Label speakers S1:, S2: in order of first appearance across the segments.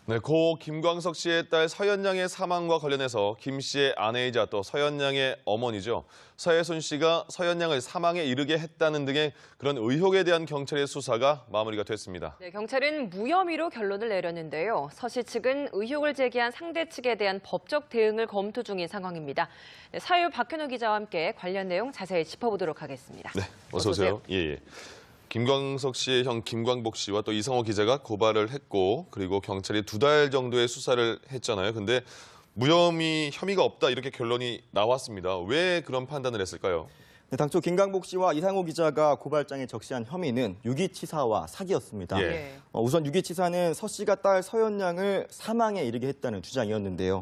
S1: 네, 고 김광석 씨의 딸 서현양의 사망과 관련해서 김 씨의 아내이자 또 서현양의 어머니죠. 서혜순 씨가 서현양을 사망에 이르게 했다는 등의 그런 의혹에 대한 경찰의 수사가 마무리가 됐습니다.
S2: 네, 경찰은 무혐의로 결론을 내렸는데요. 서 씨 측은 의혹을 제기한 상대 측에 대한 법적 대응을 검토 중인 상황입니다. 네, 사유 박현우 기자와 함께 관련 내용 자세히 짚어보도록 하겠습니다.
S1: 네, 어서 오세요. 예. 김광석 씨의 형 김광복 씨와 또 이상호 기자가 고발을 했고 그리고 경찰이 2달 정도의 수사를 했잖아요. 근데 무혐의, 혐의가 없다 이렇게 결론이 나왔습니다. 왜 그런 판단을 했을까요?
S3: 네, 당초 김광복 씨와 이상호 기자가 고발장에 적시한 혐의는 유기치사와 사기였습니다.
S1: 예.
S3: 우선 유기치사는 서 씨가 딸 서현양을 사망에 이르게 했다는 주장이었는데요.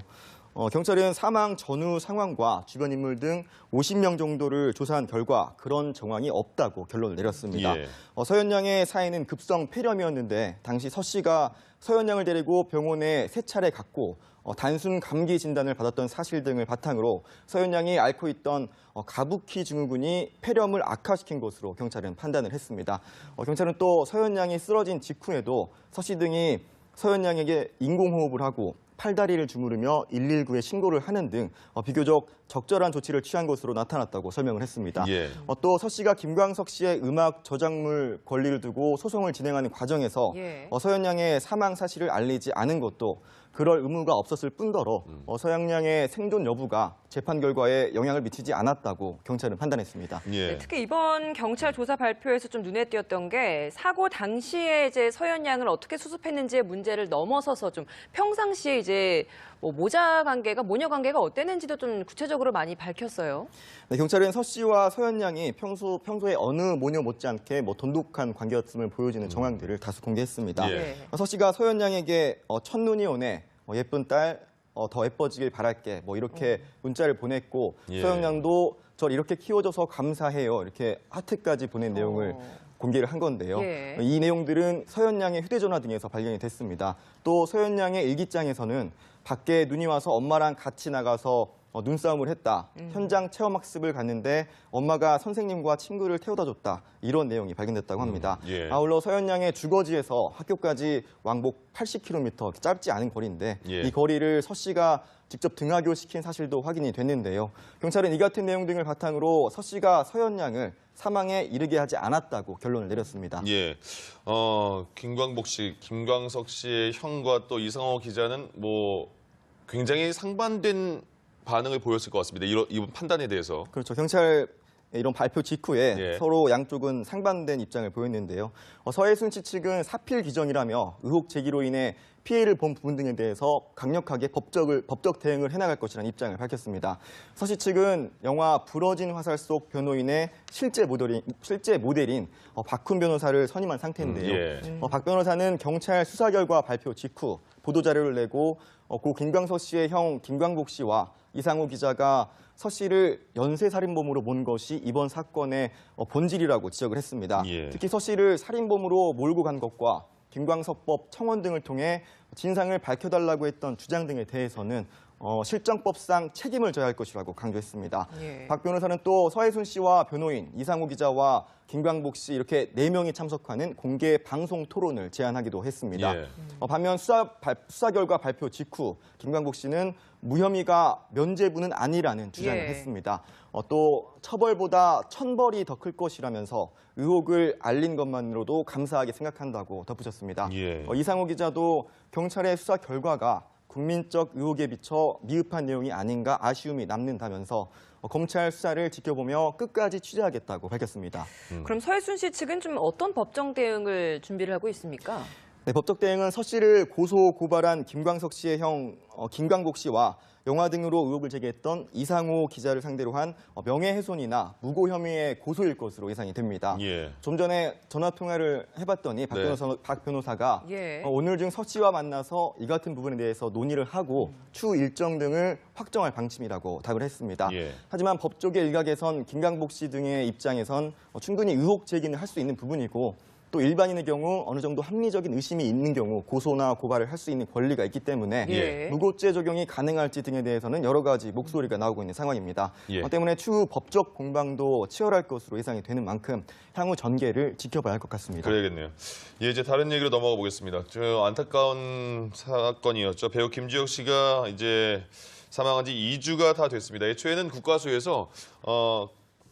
S3: 경찰은 사망 전후 상황과 주변 인물 등 50명 정도를 조사한 결과 그런 정황이 없다고 결론을 내렸습니다.
S1: 예.
S3: 서현양의 사인은 급성 폐렴이었는데 당시 서 씨가 서현양을 데리고 병원에 3차례 갔고 단순 감기 진단을 받았던 사실 등을 바탕으로 서현양이 앓고 있던 가부키 증후군이 폐렴을 악화시킨 것으로 경찰은 판단을 했습니다. 경찰은 또 서현양이 쓰러진 직후에도 서 씨 등이 서현양에게 인공호흡을 하고 팔다리를 주무르며 119에 신고를 하는 등 비교적 적절한 조치를 취한 것으로 나타났다고 설명을 했습니다.
S1: 예.
S3: 또 서 씨가 김광석 씨의 음악 저작물 권리를 두고 소송을 진행하는 과정에서 서현양의 사망 사실을 알리지 않은 것도 그럴 의무가 없었을 뿐더러 서현양의 생존 여부가 재판 결과에 영향을 미치지 않았다고 경찰은 판단했습니다.
S1: 예.
S2: 네, 특히 이번 경찰 조사 발표에서 좀 눈에 띄었던 게 사고 당시에 이제 서현양을 어떻게 수습했는지의 문제를 넘어서서 좀 평상시에 이제 뭐 모자 관계가 모녀 관계가 어땠는지도 좀 구체적으로 많이 밝혔어요.
S3: 네, 경찰은 서 씨와 서현양이 평소에 어느 모녀 못지않게 돈독한 관계였음을 보여주는 정황들을 다수 공개했습니다.
S1: 예.
S3: 서 씨가 서현양에게 첫눈이 오네, 예쁜 딸 더 예뻐지길 바랄게 이렇게 문자를 보냈고
S1: 예.
S3: 서현양도 절 이렇게 키워줘서 감사해요 이렇게 하트까지 보낸 내용을 공개를 한 건데요.
S2: 예.
S3: 이 내용들은 서현양의 휴대전화 등에서 발견이 됐습니다. 또 서현양의 일기장에서는 밖에 눈이 와서 엄마랑 같이 나가서 눈싸움을 했다. 현장 체험학습을 갔는데 엄마가 선생님과 친구를 태워다 줬다. 이런 내용이 발견됐다고 합니다.
S1: 예.
S3: 아울러 서현양의 주거지에서 학교까지 왕복 80km, 짧지 않은 거리인데
S1: 예.
S3: 이 거리를 서 씨가 직접 등하교시킨 사실도 확인이 됐는데요. 경찰은 이 같은 내용 등을 바탕으로 서 씨가 서현양을 사망에 이르게 하지 않았다고 결론을 내렸습니다.
S1: 예. 김광복 씨, 김광석 씨의 형과 또 이상호 기자는 굉장히 상반된 반응을 보였을 것 같습니다. 이번 판단에 대해서.
S3: 그렇죠. 경찰 이런 발표 직후에
S1: 예.
S3: 서로 양쪽은 상반된 입장을 보였는데요. 서혜순 씨 측은 사필 기정이라며 의혹 제기로 인해 피해를 본 부분 등에 대해서 강력하게 법적 대응을 해나갈 것이라는 입장을 밝혔습니다. 서 씨 측은 영화 부러진 화살 속 변호인의 실제 모델인 박훈 변호사를 선임한 상태인데요.
S1: 예.
S3: 박 변호사는 경찰 수사 결과 발표 직후 보도자료를 내고 고 김광석 씨의 형 김광복 씨와 이상호 기자가 서 씨를 연쇄살인범으로 본 것이 이번 사건의 본질이라고 지적을 했습니다.
S1: 예.
S3: 특히 서 씨를 살인범으로 몰고 간 것과 김광석법 청원 등을 통해 진상을 밝혀달라고 했던 주장 등에 대해서는 실정법상 책임을 져야 할 것이라고 강조했습니다.
S2: 예.
S3: 박 변호사는 또 서혜순 씨와 변호인, 이상호 기자와 김광복 씨 이렇게 4명이 참석하는 공개 방송 토론을 제안하기도 했습니다.
S1: 예.
S3: 반면 수사 결과 발표 직후 김광복 씨는 무혐의가 면죄부는 아니라는 주장을
S2: 예.
S3: 했습니다. 또 처벌보다 천벌이 더 클 것이라면서 의혹을 알린 것만으로도 감사하게 생각한다고 덧붙였습니다.
S1: 예.
S3: 이상호 기자도 경찰의 수사 결과가 국민적 의혹에 비춰 미흡한 내용이 아닌가 아쉬움이 남는다면서 검찰 수사를 지켜보며 끝까지 취재하겠다고 밝혔습니다.
S2: 그럼 서혜순 씨 측은 좀 어떤 법정 대응을 준비를 하고 있습니까?
S3: 네, 법적 대응은 서 씨를 고소 고발한 김광석 씨의 형 김광복 씨와 영화 등으로 의혹을 제기했던 이상호 기자를 상대로 한 명예훼손이나 무고 혐의의 고소일 것으로 예상이 됩니다.
S1: 예.
S3: 좀 전에 전화 통화를 해봤더니 박 변호사가
S2: 예.
S3: 오늘 중 서 씨와 만나서 이 같은 부분에 대해서 논의를 하고 추후 일정 등을 확정할 방침이라고 답을 했습니다.
S1: 예.
S3: 하지만 법조계 일각에선 김광복 씨 등의 입장에선 충분히 의혹 제기는 할 수 있는 부분이고 또 일반인의 경우 어느 정도 합리적인 의심이 있는 경우 고소나 고발을 할 수 있는 권리가 있기 때문에
S2: 예.
S3: 무고죄 적용이 가능할지 등에 대해서는 여러 가지 목소리가 나오고 있는 상황입니다.
S1: 예.
S3: 때문에 추후 법적 공방도 치열할 것으로 예상이 되는 만큼 향후 전개를 지켜봐야 할 것 같습니다.
S1: 그래야겠네요. 예, 이제 다른 얘기로 넘어가 보겠습니다. 저 안타까운 사건이었죠. 배우 김주혁 씨가 이제 사망한 지 2주가 다 됐습니다. 애초에는 국과수에서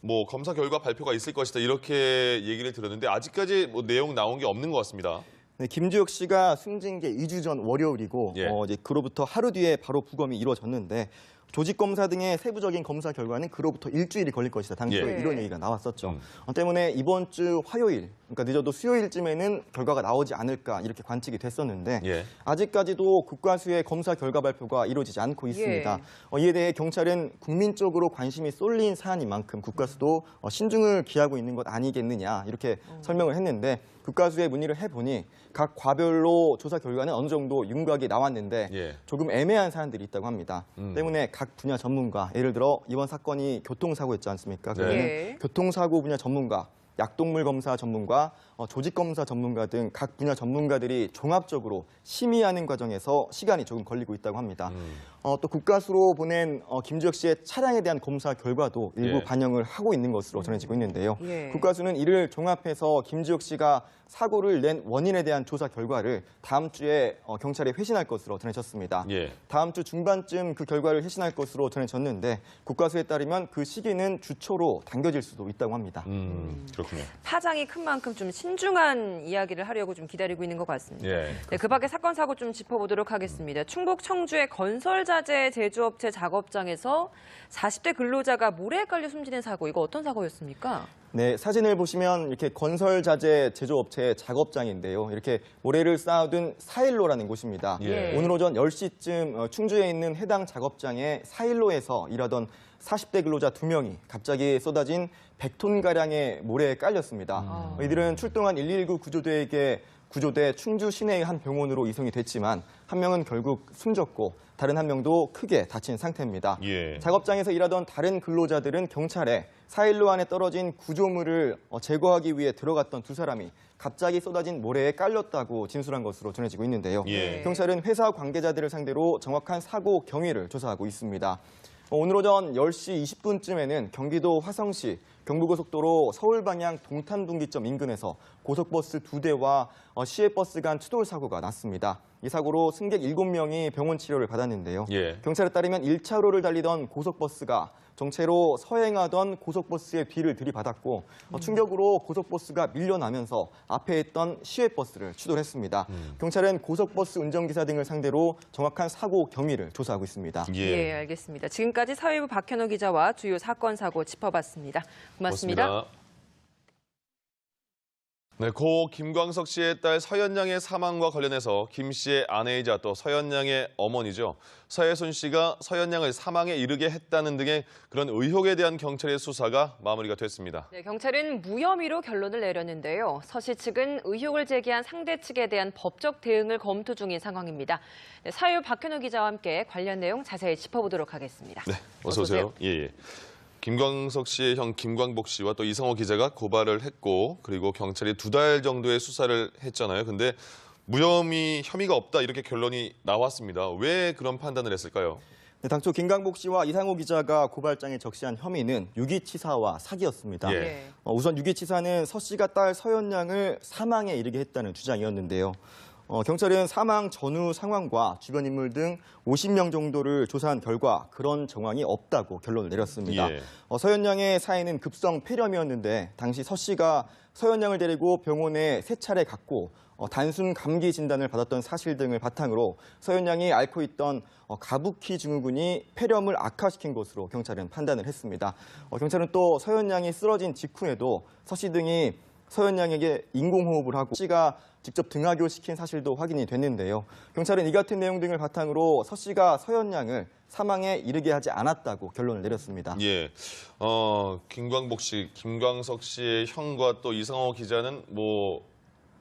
S1: 뭐 검사 결과 발표가 있을 것이다 이렇게 얘기를 들었는데 아직까지 뭐 내용 나온 게 없는 것 같습니다.
S3: 네, 김주혁 씨가 숨진 게 2주 전 월요일이고
S1: 예.
S3: 이제 그로부터 하루 뒤에 바로 부검이 이루어졌는데 조직 검사 등의 세부적인 검사 결과는 그로부터 일주일이 걸릴 것이다. 당초에
S2: 예.
S3: 이런 얘기가 나왔었죠. 때문에 이번 주 화요일, 그러니까 늦어도 수요일쯤에는 결과가 나오지 않을까 이렇게 관측이 됐었는데
S1: 예.
S3: 아직까지도 국과수의 검사 결과 발표가 이루어지지 않고 있습니다. 이에 대해 경찰은 국민적으로 관심이 쏠린 사안인 만큼 국과수도 신중을 기하고 있는 것 아니겠느냐 이렇게 설명을 했는데 국과수에 문의를 해보니 각 과별로 조사 결과는 어느 정도 윤곽이 나왔는데
S1: 예.
S3: 조금 애매한 사안들이 있다고 합니다. 때문에 각 분야 전문가, 예를 들어 이번 사건이 교통사고였지 않습니까? 그러면
S2: 네.
S3: 교통사고 분야 전문가, 약동물 검사 전문가, 조직 검사 전문가 등 각 분야 전문가들이 종합적으로 심의하는 과정에서 시간이 조금 걸리고 있다고 합니다. 또 국가수로 보낸 김주혁 씨의 차량에 대한 검사 결과도 일부
S1: 예.
S3: 반영을 하고 있는 것으로 전해지고 있는데요.
S2: 예.
S3: 국가수는 이를 종합해서 김주혁 씨가 사고를 낸 원인에 대한 조사 결과를 다음 주에 경찰에 회신할 것으로 전해졌습니다.
S1: 예.
S3: 다음 주 중반쯤 그 결과를 회신할 것으로 전해졌는데 국가수에 따르면 그 시기는 주초로 당겨질 수도 있다고 합니다.
S1: 그렇군요.
S2: 파장이 큰 만큼 좀 신중한 이야기를 하려고 좀 기다리고 있는 것 같습니다.
S1: 예.
S2: 네, 그 밖에 사건 사고 좀 짚어보도록 하겠습니다. 충북 청주의 건설자재 제조업체 작업장에서 40대 근로자가 모래에 깔려 숨지는 사고, 이거 어떤 사고였습니까?
S3: 네, 사진을 보시면 이렇게 건설자재 제조업체의 작업장인데요. 이렇게 모래를 쌓아둔 사일로라는 곳입니다.
S1: 예.
S3: 오늘 오전 10시쯤 충주에 있는 해당 작업장에 사일로에서 일하던 40대 근로자 2명이 갑자기 쏟아진 100톤가량의 모래에 깔렸습니다. 이들은 출동한 119 구조대에게 구조돼 충주 시내의 한 병원으로 이송이 됐지만 한 명은 결국 숨졌고 다른 한 명도 크게 다친 상태입니다.
S1: 예.
S3: 작업장에서 일하던 다른 근로자들은 경찰에 사일로 안에 떨어진 구조물을 제거하기 위해 들어갔던 두 사람이 갑자기 쏟아진 모래에 깔렸다고 진술한 것으로 전해지고 있는데요.
S1: 예.
S3: 경찰은 회사 관계자들을 상대로 정확한 사고 경위를 조사하고 있습니다. 오늘 오전 10시 20분쯤에는 경기도 화성시 경부고속도로 서울 방향 동탄분기점 인근에서 고속버스 2대와 시외버스 간 추돌 사고가 났습니다. 이 사고로 승객 7명이 병원 치료를 받았는데요.
S1: 예.
S3: 경찰에 따르면 1차로를 달리던 고속버스가 정체로 서행하던 고속버스의 뒤를 들이받았고 충격으로 고속버스가 밀려나면서 앞에 있던 시외버스를 추돌했습니다. 경찰은 고속버스 운전기사 등을 상대로 정확한 사고 경위를 조사하고 있습니다.
S2: 예, 알겠습니다. 지금까지 사회부 박현호 기자와 주요 사건 사고 짚어봤습니다. 고맙습니다.
S1: 네, 고 김광석 씨의 딸 서연양의 사망과 관련해서 김 씨의 아내이자 또 서연양의 어머니죠. 서혜순 씨가 서연양을 사망에 이르게 했다는 등의 그런 의혹에 대한 경찰의 수사가 마무리가 됐습니다.
S2: 네, 경찰은 무혐의로 결론을 내렸는데요. 서 씨 측은 의혹을 제기한 상대 측에 대한 법적 대응을 검토 중인 상황입니다. 네, 사회부 박현우 기자와 함께 관련 내용 자세히 짚어보도록 하겠습니다.
S1: 네, 어서 오세요. 예. 김광석 씨의 형 김광복 씨와 또 이성호 기자가 고발을 했고 그리고 경찰이 2달 정도의 수사를 했잖아요. 근데 무혐의 혐의가 없다 이렇게 결론이 나왔습니다. 왜 그런 판단을 했을까요?
S3: 네, 당초 김광복 씨와 이상호 기자가 고발장에 적시한 혐의는 유기치사와 사기였습니다.
S1: 예.
S3: 우선 유기치사는 서 씨가 딸 서연양을 사망에 이르게 했다는 주장이었는데요. 경찰은 사망 전후 상황과 주변 인물 등 50명 정도를 조사한 결과 그런 정황이 없다고 결론을 내렸습니다.
S1: 예.
S3: 서연양의 사인은 급성 폐렴이었는데 당시 서 씨가 서연양을 데리고 병원에 3차례 갔고 단순 감기 진단을 받았던 사실 등을 바탕으로 서연양이 앓고 있던 가부키 증후군이 폐렴을 악화시킨 것으로 경찰은 판단을 했습니다. 경찰은 또 서연양이 쓰러진 직후에도 서 씨 등이 서연양에게 인공호흡을 하고 씨가 직접 등하교시킨 사실도 확인이 됐는데요. 경찰은 이 같은 내용 등을 바탕으로 서 씨가 서연양을 사망에 이르게 하지 않았다고 결론을 내렸습니다.
S1: 예. 김광복 씨, 김광석 씨의 형과 또 이성호 기자는 뭐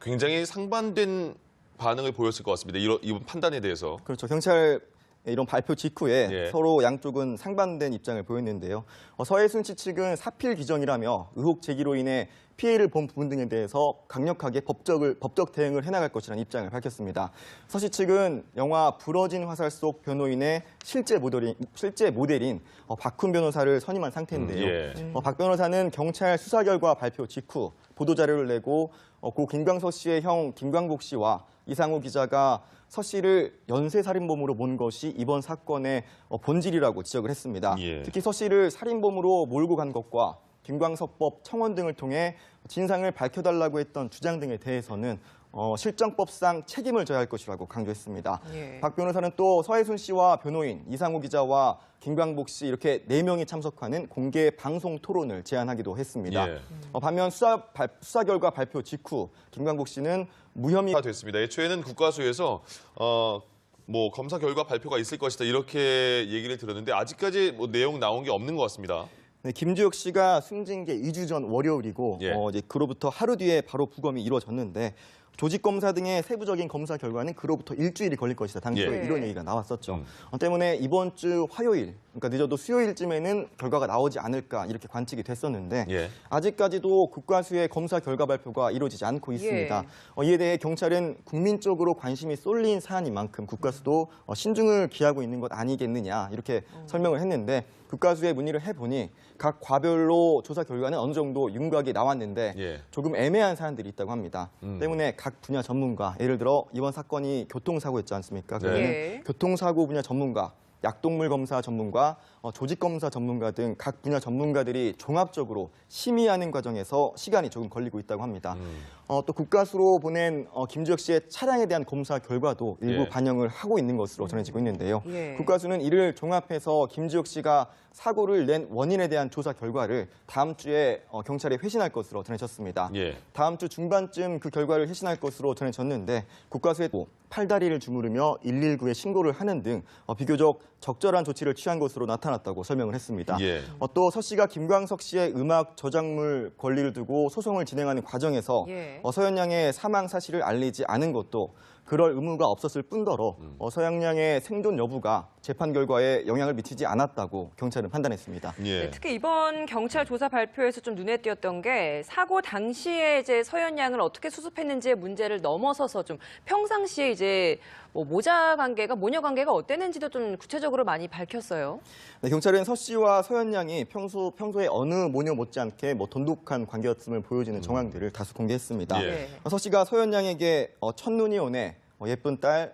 S1: 굉장히 상반된 반응을 보였을 것 같습니다. 이번 판단에 대해서.
S3: 그렇죠. 경찰 이런 발표 직후에
S1: 예.
S3: 서로 양쪽은 상반된 입장을 보였는데요. 서혜순 씨 측은 사필 기정이라며 의혹 제기로 인해 피해를 본 부분 등에 대해서 강력하게 법적 대응을 해나갈 것이라는 입장을 밝혔습니다. 서씨 측은 영화 부러진 화살 속 변호인의 실제 모델인 박훈 변호사를 선임한 상태인데요. 박 변호사는 경찰 수사 결과 발표 직후 보도자료를 내고 고 김광석 씨의 형 김광복 씨와 이상호 기자가 서 씨를 연쇄살인범으로 본 것이 이번 사건의 본질이라고 지적을 했습니다. 특히 서 씨를 살인범으로 몰고 간 것과 김광석법 청원 등을 통해 진상을 밝혀달라고 했던 주장 등에 대해서는 실정법상 책임을 져야 할 것이라고 강조했습니다. 박 변호사는 또 서해순 씨와 변호인, 이상호 기자와 김광복 씨 이렇게 4명이 참석하는 공개 방송 토론을 제안하기도 했습니다. 반면 수사 결과 발표 직후 김광복 씨는 무혐의가
S1: 됐습니다. 애초에는 국과수에서 검사 결과 발표가 있을 것이다 이렇게 얘기를 들었는데 아직까지 내용 나온 게 없는 것 같습니다.
S3: 네, 김주혁 씨가 숨진 게 2주 전 월요일이고 이제 그로부터 하루 뒤에 바로 부검이 이루어졌는데 조직검사 등의 세부적인 검사 결과는 그로부터 일주일이 걸릴 것이다. 당초에 이런 얘기가 나왔었죠. 때문에 이번 주 화요일, 그러니까 늦어도 수요일쯤에는 결과가 나오지 않을까 이렇게 관측이 됐었는데 아직까지도 국과수의 검사 결과 발표가 이루어지지 않고 있습니다. 이에 대해 경찰은 국민적으로 관심이 쏠린 사안인 만큼 국과수도 신중을 기하고 있는 것 아니겠느냐 이렇게 설명을 했는데 국과수에 문의를 해보니 각 과별로 조사 결과는 어느 정도 윤곽이 나왔는데 조금 애매한 사안들이 있다고 합니다. 때문에 각 분야 전문가, 예를 들어 이번 사건이 교통사고였지 않습니까? 그러면 교통사고 분야 전문가, 약동물 검사 전문가, 조직검사 전문가 등 각 분야 전문가들이 종합적으로 심의하는 과정에서 시간이 조금 걸리고 있다고 합니다. 또 국과수로 보낸 김주혁 씨의 차량에 대한 검사 결과도 일부 반영을 하고 있는 것으로 전해지고 있는데요. 국과수는 이를 종합해서 김주혁 씨가 사고를 낸 원인에 대한 조사 결과를 다음 주에 경찰에 회신할 것으로 전해졌습니다. 다음 주 중반쯤 그 결과를 회신할 것으로 전해졌는데 국과수에 팔다리를 주무르며 119에 신고를 하는 등 비교적 적절한 조치를 취한 것으로 나타났다고 설명을 했습니다. 또 서 씨가 김광석 씨의 음악 저작물 권리를 두고 소송을 진행하는 과정에서 서현 양의 사망 사실을 알리지 않은 것도 그럴 의무가 없었을 뿐더러 서현 양의 생존 여부가 재판 결과에 영향을 미치지 않았다고 경찰은 판단했습니다.
S2: 특히 이번 경찰 조사 발표에서 좀 눈에 띄었던 게 사고 당시에 이제 서현 양을 어떻게 수습했는지의 문제를 넘어서서 좀 평상시에 이제 모자 관계가, 모녀 관계가 어땠는지도 좀 구체적으로 많이 밝혔어요.
S3: 네, 경찰은 서 씨와 서현 양이 평소에 어느 모녀 못지않게 돈독한 관계였음을 보여주는 정황들을 다수 공개했습니다. 서 씨가 서현 양에게 첫눈이 오네, 예쁜 딸,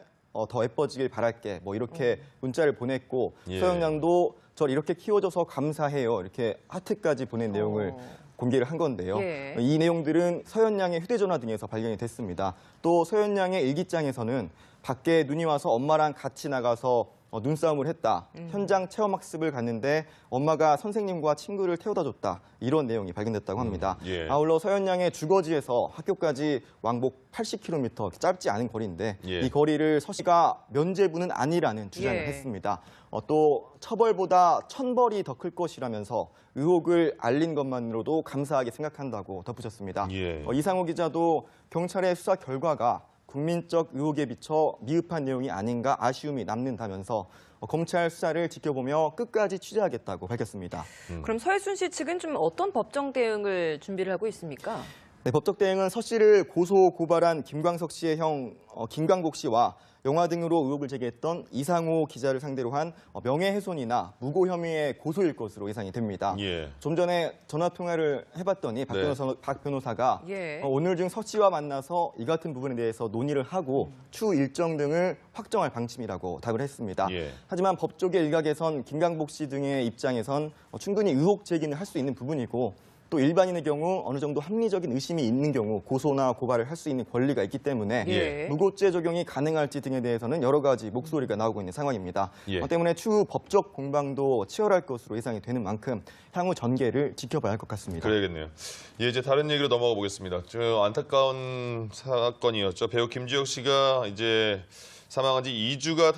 S3: 더 예뻐지길 바랄게, 이렇게 문자를 보냈고 서현 양도 절 이렇게 키워줘서 감사해요, 이렇게 하트까지 보낸 내용을 공개를 한 건데요. 이 내용들은 서현 양의 휴대전화 등에서 발견이 됐습니다. 또 서현 양의 일기장에서는 밖에 눈이 와서 엄마랑 같이 나가서 눈싸움을 했다. 현장 체험학습을 갔는데 엄마가 선생님과 친구를 태워다 줬다. 이런 내용이 발견됐다고 합니다. 아울러 서현 양의 주거지에서 학교까지 왕복 80km, 짧지 않은 거리인데 이 거리를 서 씨가 면죄부는 아니라는 주장을 했습니다. 또 처벌보다 천벌이 더 클 것이라면서 의혹을 알린 것만으로도 감사하게 생각한다고 덧붙였습니다. 이상호 기자도 경찰의 수사 결과가 국민적 의혹에 비춰 미흡한 내용이 아닌가 아쉬움이 남는다면서 검찰 수사를 지켜보며 끝까지 취재하겠다고 밝혔습니다.
S2: 그럼 서해순 씨 측은 좀 어떤 법정 대응을 준비를 하고 있습니까?
S3: 네, 법적 대응은 서 씨를 고소 고발한 김광석 씨의 형 김광복 씨와 영화 등으로 의혹을 제기했던 이상호 기자를 상대로 한 명예훼손이나 무고 혐의의 고소일 것으로 예상이 됩니다. 좀 전에 전화 통화를 해봤더니 박 변호사가 오늘 중 서 씨와 만나서 이 같은 부분에 대해서 논의를 하고 추후 일정 등을 확정할 방침이라고 답을 했습니다. 하지만 법조계 일각에선 김광복 씨 등의 입장에선 충분히 의혹 제기는 할 수 있는 부분이고 또 일반인의 경우 어느 정도 합리적인 의심이 있는 경우 고소나 고발을 할 수 있는 권리가 있기 때문에 무고죄 적용이 가능할지 등에 대해서는 여러 가지 목소리가 나오고 있는 상황입니다. 때문에 추후 법적 공방도 치열할 것으로 예상이 되는 만큼 향후 전개를 지켜봐야 할 것 같습니다.
S1: 그래야겠네요. 이제 다른 얘기로 넘어가 보겠습니다. 안타까운 사건이었죠. 배우 김주혁 씨가 이제 사망한 지 2주가